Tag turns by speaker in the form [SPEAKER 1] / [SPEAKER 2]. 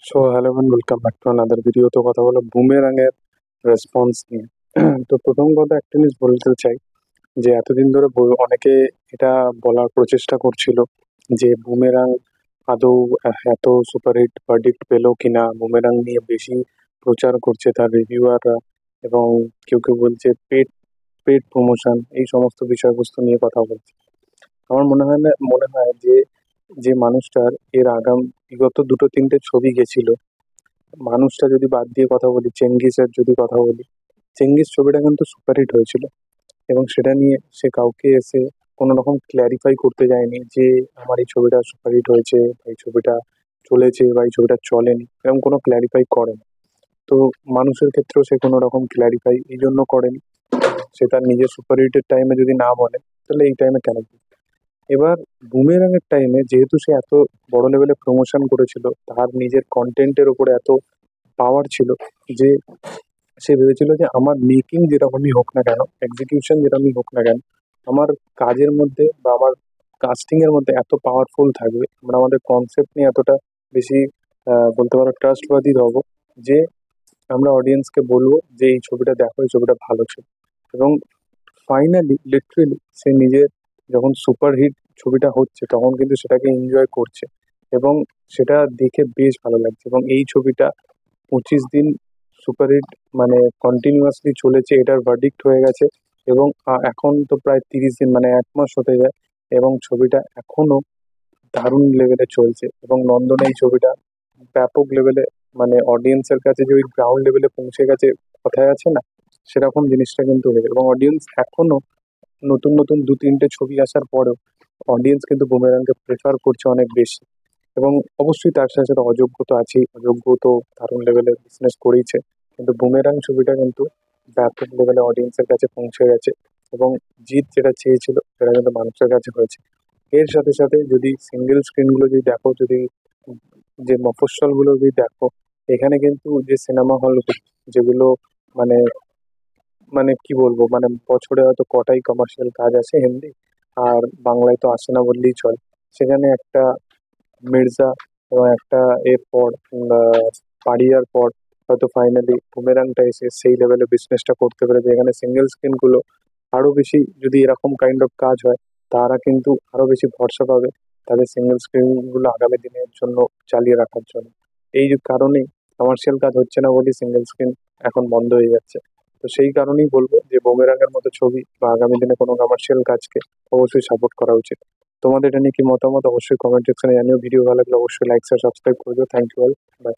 [SPEAKER 1] So hello and welcome back to another video. তো কথা বলো বুমেরাং এর রেসপন্স নিয়ে। তো প্রথম কথা একটা জিনিস বলতে চাই যে এতদিন ধরে অনেকে এটা বলার প্রচেষ্টা করছিল যে বুমেরাং আদৌ এত সুপারহিট ভার্ডিক্ট পেলো কিনা, বুমেরাং নিয়ে বেশি প্রচার করছে তার রিভিউয়াররা, এবং কেউ কেউ বলছে পেড পেড প্রমোশন, এই সমস্ত বিষয়বস্তু নিয়ে কথা বলছে। আমার মনে হয় যে যে মানুষটার এর বিগত দুটো তিনটে ছবি গেছিল, মানুষটা যদি বাদ দিয়ে কথা বলি, চেঙ্গিসের যদি কথা বলি, চেঙ্গিস ছবিটা কিন্তু সুপারহিট হয়েছিল এবং সেটা নিয়ে সে কাউকে এসে কোনো রকম ক্ল্যারিফাই করতে যায়নি যে আমার এই ছবিটা সুপারহিট হয়েছে বা এই ছবিটা চলেছে বা এই ছবিটা চলেনি, এরকম কোনো ক্ল্যারিফাই করেনি। তো মানুষের ক্ষেত্রেও সে কোনো রকম ক্ল্যারিফাই এই জন্য করেনি, সে তার নিজের সুপারহিটের টাইমে যদি না বলে তাহলে এই টাইমে কেন বলবে? এবার বুমেরাং এর টাইমে যেহেতু সে এত বড় লেভেলে প্রমোশন করেছিল, তার নিজের কন্টেন্টের উপরে এত পাওয়ার ছিল যে সে ভেবেছিল যে আমার মেকিং যেরকমই হোক না কেন, এক্সিকিউশন যেরকমই হোক না কেন, আমার কাজের মধ্যে বা আমার কাস্টিং এর মধ্যে এত পাওয়ারফুল থাকবে, আমরা আমাদের কনসেপ্ট নিয়ে এতটা বেশি বলতে পারো ট্রাস্টবাদী হব যে আমরা অডিয়েন্সকে বলবো যে এই ছবিটা দেখো, এই ছবিটা ভালো ছিল। এবং ফাইনালি লিটারেলি সে নিজের যখন সুপারহিট ছবিটা হচ্ছে তখন কিন্তু সেটাকে এনজয় করছে এবং সেটা দেখে বেশ ভালো লাগছে। এবং এই ছবিটা 25 দিন সুপারহিট, মানে কন্টিনিউয়াসলি চলেছে, এটার ভার্ডিক্ট হয়ে গেছে। এবং এখন তো প্রায় 30 দিন, মানে 1 মাস হতে যায়, এবং ছবিটা এখনো দারুণ লেভেলে চলছে। এবং নন্দনে এই ছবিটা ব্যাপক লেভেলে, মানে অডিয়েন্সের কাছে যে ওই গ্রাউন্ড লেভেলে পৌঁছে গেছে, কথায় আছে না, সেরকম জিনিসটা কিন্তু হয়েছে। এবং অডিয়েন্স এখনো নতুন নতুন দু তিনটে ছবি আসার পরেও অডিয়েন্স কিন্তু বুমেরাংকে প্রেফার করছে অনেক বেশি। এবং অবশ্যই তার সাথে সাথে অযোগ্য তো আছেই, অযোগ্য তো দারুণ লেভেলের বিজনেস করেইছে, কিন্তু বুমেরাং ছবিটা কিন্তু ব্যাপক লেভেলে অডিয়েন্সের কাছে পৌঁছে গেছে। এবং জিৎ যেটা চেয়েছিল সেটা কিন্তু মানুষের কাছে হয়েছে। এর সাথে সাথে যদি সিঙ্গেল স্ক্রিনগুলো যদি দেখো, যদি যে মফস্বলগুলো যদি দেখো, এখানে কিন্তু যে সিনেমা হলগুলো যেগুলো, মানে মানে কি বলবো, মানে বছরে হয়তো কটাই কমার্শিয়াল কাজ আসে হিন্দি, আর বাংলায় তো আসে না বললেই চলে। সেখানে একটা মির্জা এবং একটা এরপর পাড়িয়ার পর হয়তো ফাইনালি বুমেরাংটা এসে সেই লেভেলে বিজনেসটা করতে পেরেছে। এখানে সিঙ্গেল স্ক্রিনগুলো আরো বেশি, যদি এরকম কাইন্ড অফ কাজ হয়, তারা কিন্তু আরো বেশি ভরসা পাবে তাদের সিঙ্গেল স্ক্রিনগুলো আগামী দিনের জন্য চালিয়ে রাখার জন্য। এই যে কারণেই কমার্শিয়াল কাজ হচ্ছে না বলেই সিঙ্গেল স্ক্রিন এখন বন্ধ হয়ে যাচ্ছে। তো সেই কারণেই বলবো যে বুমেরাংয়ের মতো ছবি বা আগামী দিনে কোনো কমার্শিয়াল কাজকে অবশ্যই সাপোর্ট করা উচিত। তোমাদের এটা নিয়ে কি মতামত অবশ্যই কমেন্ট সেকশনে জানিও। ভিডিও ভালো লাগলে অবশ্যই লাইক শেয়ার সাবস্ক্রাইব করে দিও। Thank you all, by.